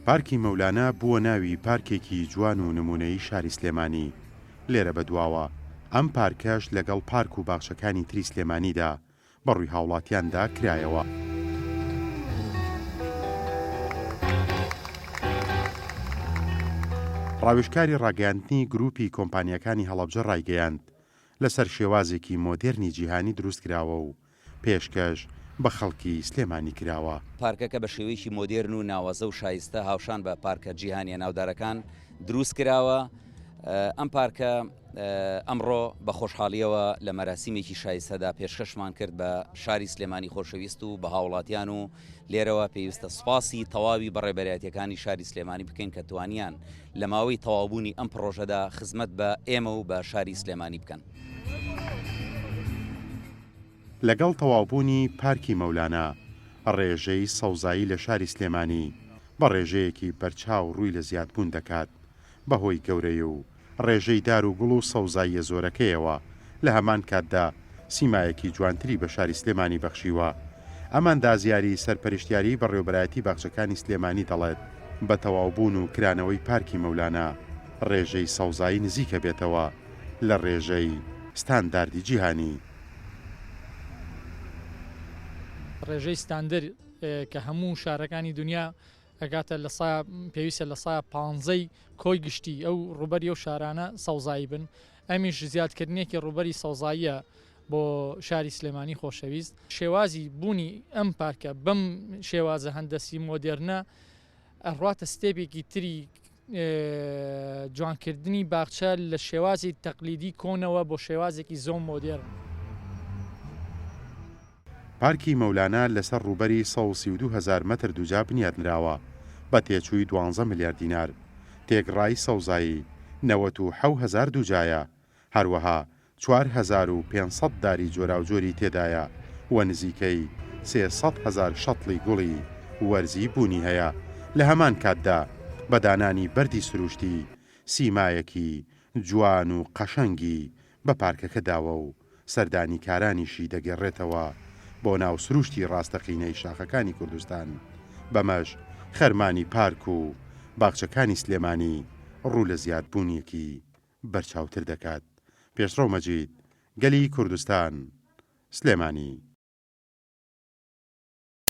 پارکی مەولانە بووە ناوی پارکێکی جوان و نمونەیی شاری سلێمانی. لێرە بەدواوە ئەم پارکەش لەگەڵ پارک و باخچەکانی تری سلێمانیدا بەڕووی هاوڵاتیاندا کرایەوە. ڕاوێژکاری ڕاگەیاندنی گروپی کۆمپانیەکانی هەڵەبجە ڕایگەیاند لەسەر شێوازێکی مۆدێرنی جیهانی دروست کراوە و پێشکەش بە خەڵکی سلێمانی کراوە. پارکەکە بە شێوەیەکی مۆدێرن و ناوەزە و شایستە هاوشان بە پارکە جیهانیە ناودارەکان دروست کراوە. ئەم پارکە ئەمڕۆ بە خۆشحاڵیەوە لە مەراسیمێکی شایستەدا پێشکەشمان کرد بە شاری سلێمانی خۆشەویست و بە هاوڵاتیان و لێرەوە پێویستە سوپاسی تەواوی بەڕێبەرایەتیەکانی شاری سلێمانی بکەین کە توانیان لە ماوەی تەواوبوونی ئەم پرۆژەدا خزمەت بە ئێمە و بە شاری سلێمانی بکەن. لەگەڵ تەواوبوونی پارکی مەولانە ڕێژەی سەوزایی لە شاری سلێمانی بە ڕێژەیەکی بەرچاو ڕووی لە زیادبوون دەکات بەهۆی گەورەی و ڕێژەی دار و گوڵ و سەوزاییە زۆرەکەیەوە. لە هەمان کاتدا سیمایەکی جوانتری بە شاری سلێمانی بەخشیوە. ئەمان دازیاری سەرپەرشتیاری بەڕێوەبەرایەتی باخچەکانی سلێمانی دەڵێت بە تەواوبوون و کرانەوەی پارکی مەولانە ڕێژەی سەوزایی نزیکە بێتەوە لە ڕێژەی ستانداردی جیهانی. ڕێژەی ستاندەر کە هەموو شارەکانی دنیا ئەگاتە لە پێویستە لە 15 کۆی گشتی ئەو ڕوبەری ئەو شارانە سەوزایی بن. ئەمیش زیادکردنێکی ڕوبەری سەوزاییە بۆ شاری سلێمانی خۆشەویست. شێوازی بوونی ئەم پارکە بەم شێوازە هەندەسی مۆدێرنە ئەڕواتە ستێپێکی تری جوانکردنی باخچە لە شێوازی تەقلیدی کۆنەوە بۆ شێوازێکی زۆر مۆدێرن. پارکی مەولانە لەسەر ڕوبەری 132,000 مەتر دووجا بنیاتنراوە بە تێچووی 12 ملیارد دینار. تێگڕای سەوزایی 97,000 دووجایە. هەروەها 4,500 داری جۆراوجۆری تێدایە و نزیکەی 300,000 شەتڵی گوڵی وەرزی بوونی هەیە. لە هەمان کاتدا بەدانانی بەردی سروشتی سیمایەکی جوان و قەشەنگی بە پارکەکە داوە و سەردانی کارانیشی دەگەڕێتەوە بۆ ناو سروشتی ڕاستەقینەی شاخەکانی کوردستان. بەمەش خەرمانی پارک و باخچەکانی سلێمانی ڕوو لە زیادبوونیەکی بەرچاوتر دەکات. پێشڕۆ مەجید، گەلی کوردستان، سلێمانی.